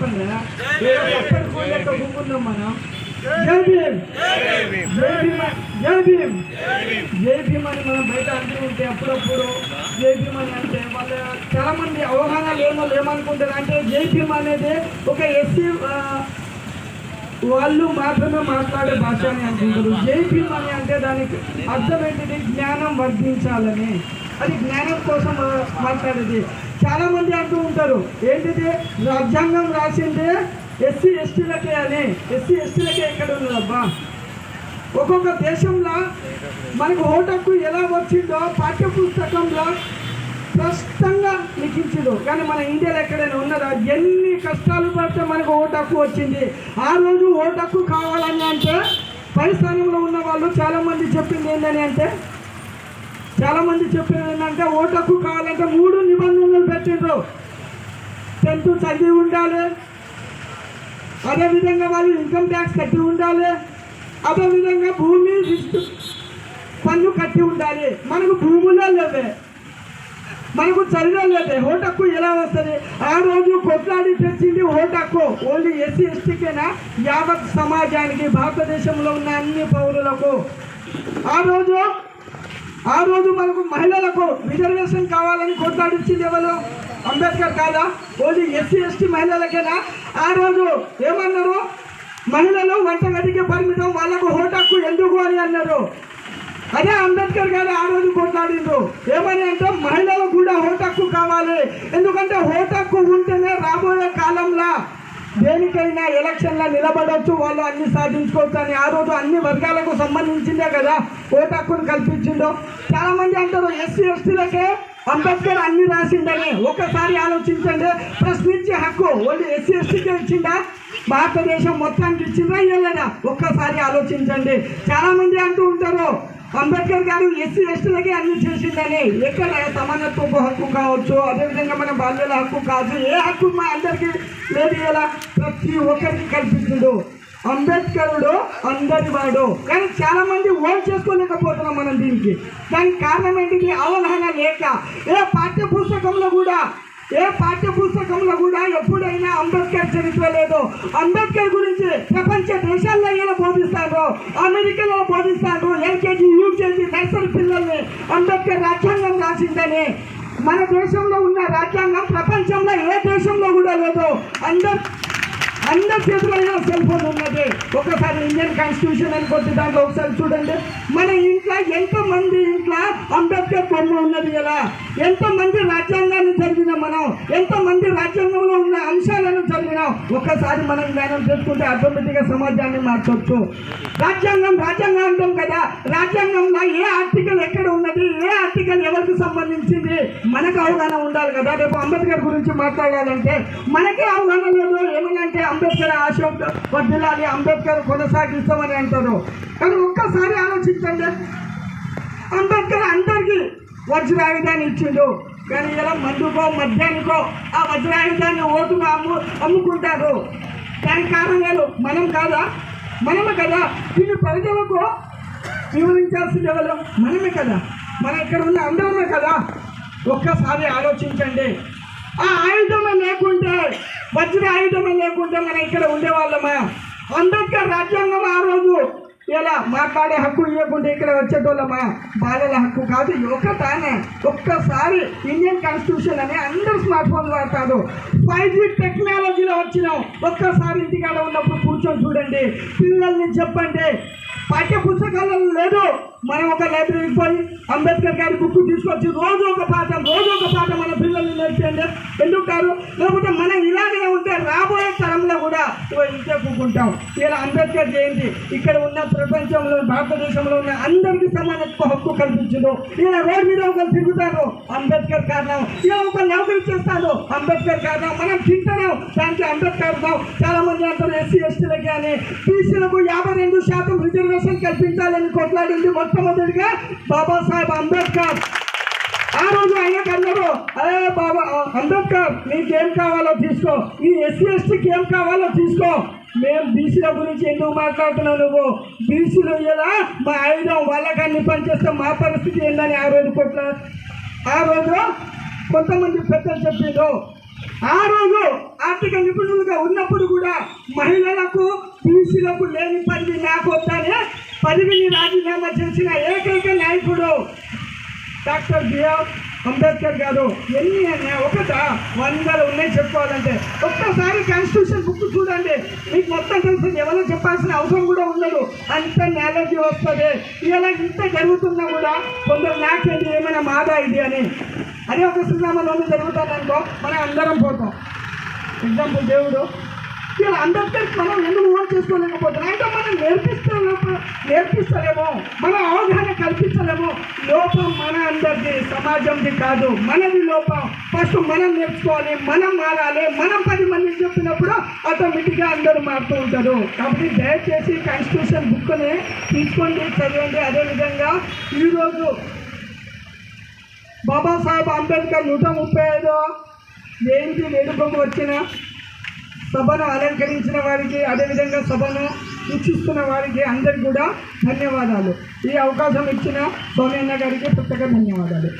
చెప్పండి. ఎప్పటి ఫోన్ ఊపుకుందాం మనం. జై భీమ్, జై భీమ్, జై భీమ్, జై భీమ్ అని మనం బయట అంటూ ఉంటే అప్పుడప్పుడు జై భీమ్ అని అంటే వాళ్ళు చాలా మంది అవగాహన లేని ఏమనుకుంటారు అంటే జై భీమ్ అనేది ఒక ఎస్సీ వాళ్ళు మాత్రమే మాట్లాడే భాష అని అనుకుంటారు. జై భీమ్ అని అంటే దానికి అర్థం ఏంటిది? జ్ఞానం వర్ధించాలని, అది జ్ఞానం కోసం మాట్లాడేది. చాలా మంది అంటూ ఉంటారు ఏంటిది, రాజ్యాంగం రాసిందే ఎస్సీ ఎస్టీలకే అని. ఎస్సీ ఎస్టీలకే ఎక్కడ ఉన్నదబ్బా? ఒక్కొక్క దేశంలో మనకు ఓటు హక్కు ఎలా వచ్చిందో పాఠ్య పుస్తకంలో స్పష్టంగా లిఖించదు. కానీ మన ఇండియాలో ఎక్కడైనా ఉన్నదా? ఎన్ని కష్టాలు పడితే మనకు ఓటు హక్కు వచ్చింది. ఆ రోజు ఓటు హక్కు కావాలని అంటే పై స్థానంలో ఉన్న వాళ్ళు చాలామంది చెప్పింది ఏంటని అంటే, చాలామంది చెప్పింది ఏంటంటే ఓటు హక్కు కావాలంటే 3 నిబంధనలు పెట్టిండ్రు. 10th చదివి ఉండాలి, అదేవిధంగా వాళ్ళు ఇన్కమ్ ట్యాక్స్ కట్టి ఉండాలి, అదేవిధంగా భూమి పన్ను కట్టి ఉండాలి. మనకు భూములే లేవే, మనకు చదివే లేదే, ఓటు హక్కు ఎలా వస్తుంది? ఆ రోజు కొట్లాడి తెచ్చింది ఓటు హక్కు ఓన్లీ ఎస్సీ ఎస్టీకేనా? యావత్ సమాజానికి, భారతదేశంలో ఉన్న అన్ని పౌరులకు. ఆ రోజు మనకు మహిళలకు రిజర్వేషన్ కావాలని కొట్లాడించింది ఎవరు? అంబేద్కర్ కాదా? ఓన్లీ ఎస్సీ ఎస్టీ మహిళలకేనా? ఆ రోజు ఏమన్నారు? మహిళలు వంటగదికి పరిమితం, వాళ్ళకు ఓటు హక్కు ఎందుకు అని అన్నారు. అదే అంబేద్కర్ గారు ఆ రోజు కొట్లాడిండ్రు. ఏమని అంటే మహిళలకు కూడా ఓటు హక్కు కావాలి. ఎందుకంటే ఓటు హక్కు ఉంటేనే రాబోయే కాలంలో దేనికైనా ఎలక్షన్లో నిలబడవచ్చు, వాళ్ళు అన్ని సాధించుకోవచ్చు అని. ఆ రోజు అన్ని వర్గాలకు సంబంధించిందే కదా ఓటు హక్కును కల్పించిందో. చాలామంది అంటారు ఎస్సీ ఎస్టీలకే అంబేద్కర్ అన్ని రాసిందని. ఒక్కసారి ఆలోచించండి, ప్రశ్నించే హక్కు ఓన్లీ ఎస్సీ ఎస్టీకే ఇచ్చిందా? భారతదేశం మొత్తానికి ఇచ్చిందా ఇవ్వలేదా? ఒక్కసారి ఆలోచించండి. చాలామంది అంటూ ఉంటారు అంబేద్కర్ గారు ఎస్సీ ఎస్టీలకి అన్ని చేసిందని. ఎక్కడ సమానత్వపు హక్కు కావచ్చు, అదేవిధంగా మన బాల్యాల హక్కు కావచ్చు, ఏ హక్కు మా అందరికీ లేదు. ఎలా ప్రతి ఒక్కరికి కల్పించుడు. అంబేద్కరుడు అందరి వాడు. కానీ చాలా మంది ఓన్ చేసుకోలేకపోతున్నాం మనం దీనికి. దానికి కారణం ఏంటిది? అవగాహన లేక. ఏ పాఠ్య పుస్తకంలో కూడా ఎప్పుడైనా అంబేద్కర్ చరిత్ర లేదు. అంబేద్కర్ గురించి ప్రపంచ దేశాల్లో ఎలా బోధిస్తారు? అమెరికాలో బోధిస్తారు. ఎల్కేజీ యూకేజీ నర్సరీ పిల్లల్ని అంబేద్కర్ రాజ్యాంగం రాసిందని. మన దేశంలో ఉన్న రాజ్యాంగం ప్రపంచంలో ఏ దేశంలో కూడా లేదు. అందరి చేతులైనా సెల్ ఫోన్ ఉన్నది. ఒకసారి ఇండియన్ కాన్స్టిట్యూషన్ అని కొట్టి దాంట్లో ఒకసారి చూడండి. మన ఇంట్లో ఎంతమంది ఇంట్లో అంబేద్కర్ బొమ్మ ఉన్నది కదా? ఎంతమంది రాజ్యాంగాన్ని చదివినాం మనం? ఎంతమంది రాజ్యాంగంలో ఉన్న అంశాలను చదివినాం? ఒక్కసారి మనం జ్ఞానం చేసుకుంటే ఆటోమేటిక్గా సమాజాన్ని మార్చవచ్చు. రాజ్యాంగం అంటాం కదా, రాజ్యాంగంలో ఏ ఆర్టికల్ ఎక్కడ ఉన్నది, ఏ ఆర్టికల్ ఎవరికి సంబంధించింది మనకు అవగాహన ఉండాలి కదా. రేపు అంబేద్కర్ గురించి మాట్లాడాలంటే మనకే అవగాహన లేదు. ఏమనంటే అంబేద్కర్ ఆశయం వర్ధిల్లాలి, అంబేద్కర్ కొనసాగిస్తామని అంటారు. కానీ ఒక్కసారి ఆలోచించండి, అంబేద్కర్ అందరికీ వజ్రాయుధాన్ని ఇచ్చిండు. కానీ ఇలా మందుకో మద్యానికో ఆ వజ్రాయుధాన్ని ఓటుగా అమ్ముకుంటారు. దానికి కారణాలు మనమే కదా. దీన్ని ప్రజలకు వివరించాల్సింది ఎవరు? మనమే కదా. మన ఇక్కడ ఉన్న అందరమే కదా. ఒక్కసారి ఆలోచించండి. ఆ ఆయుధమే లేకుంటే, వజ్ర ఆయుధమే లేకుంటే మనం ఇక్కడ ఉండేవాళ్ళమా? అంబేద్కర్ రాజ్యాంగం ఆ రోజు ఎలా మాట్లాడే హక్కు ఇవ్వకుంటే ఇక్కడ వచ్చేటోళ్ళమా? బాలల హక్కు కాదు ఒకటానే. ఒక్కసారి ఇండియన్ కాన్స్టిట్యూషన్ అని అందరూ స్మార్ట్ ఫోన్ వాడతారు. 5G టెక్నాలజీలో వచ్చినాం. ఒక్కసారి ఇంటికాడ ఉన్నప్పుడు కూర్చొని చూడండి, పిల్లల్ని చెప్పండి. పాఠ్య పుస్తకాలలో లేదు. మనం ఒక లైబ్రరీకి పోయి అంబేద్కర్ గారి బుక్ తీసుకొచ్చి రోజు ఒక పాఠం మన పిల్లల్ని నేర్పండి. ఎందుకు కాదు? లేకపోతే మనం ఇలాగే ఉంటే రాబోయే తరంలో కూడా ఇంకే కూకుంటాం. ఇలా అంబేద్కర్ జయంతి ఇక్కడ ఉన్న ప్రపంచంలో, భారతదేశంలో ఉన్న అందరికీ సమానత్వ హక్కు కల్పించదు. ఇలా రోడ్ మీద ఒకరు తిరుగుతారు, అంబేద్కర్ కారణం. ఇలా ఒక నౌకరీ చేస్తాడు, అంబేద్కర్ కారణం. మనం తింటున్నాం, దానికి అంబేద్కర్. చాలా మంది అంటారు ఎస్సీ ఎస్టీలకి అని. బీసీలకు 52% రిజర్వేషన్ కల్పించాలని కొట్లాడింది మొట్టమొదటిగా బాబాసాహెబ్ అంబేద్కర్. ఆ రోజు ఆయనకు అన్నారు, అరే బాబా అంబేద్కర్, నీకేం కావాలో తీసుకో, ఈ ఎస్సీ ఎస్టీకి ఏం కావాలో తీసుకో. మేము బీసీల గురించి ఎందుకు మాట్లాడుతున్నావు? నువ్వు బీసీలు ఇలా మా ఆయుధం వాళ్ళకి అన్ని పనిచేస్తే మా పరిస్థితి ఏందని ఆ రోజు కొంతమంది పెద్దలు చెప్పిండ్రు. ఆ రోజు ఆర్థిక నిపుణులుగా ఉన్నప్పుడు కూడా మహిళలకు బీసీలకు లేని పదవి నాకు వద్దని పదవిని రాజీనామా చేసిన ఏకైక నాయకుడు డాక్టర్ బిఆర్ అంబేద్కర్ గారు. ఎన్ని ఒకట 100 ఉన్నాయి చెప్పుకోవాలంటే. ఒక్కసారి కాన్స్టిట్యూషన్ బుక్ చూడండి, మీకు మొత్తం తెలుస్తుంది. ఎవరో చెప్పాల్సిన అవసరం కూడా ఉండదు, అంత నాలెడ్జ్ వస్తుంది. ఇలా ఇంత జరుగుతున్నా కూడా కొందరు నాకేంటి ఏమైనా మాదా ఇది అని, అదే ఒక శ్రీరామనవమి జరుగుతుందనుకో మనం అందరం పోతాం. ఎగ్జాంపుల్ దేవుడు ఇలా అంబేద్కర్ మనం ఎందుకు ఓన్ చేసుకోలేకపోతున్నాం అంటే మనం నేర్పిస్తలేమో, మన అవగాహన కల్పించలేమో. లోపం మన అందరిది, సమాజంది కాదు, మనది లోపం. ఫస్ట్ మనం నేర్చుకోవాలి, మనం మారాలి. మనం 10 మందికి చెప్పినప్పుడు ఆటోమేటిక్గా అందరూ మారుతూ ఉంటారు. కాబట్టి దయచేసి కాన్స్టిట్యూషన్ బుక్ని తీసుకోండి, చదవండి. అదేవిధంగా ఈరోజు బాబాసాహెబ్ అంబేద్కర్ 135వ జయంతి వేడుకకు వచ్చిన సభను అలంకరించిన వారికి, అదేవిధంగా సభను వీక్షిస్తున్న వారికి అందరికీ కూడా ధన్యవాదాలు. ఈ అవకాశం ఇచ్చిన సోమయ్య గారికి ప్రత్యేక ధన్యవాదాలు.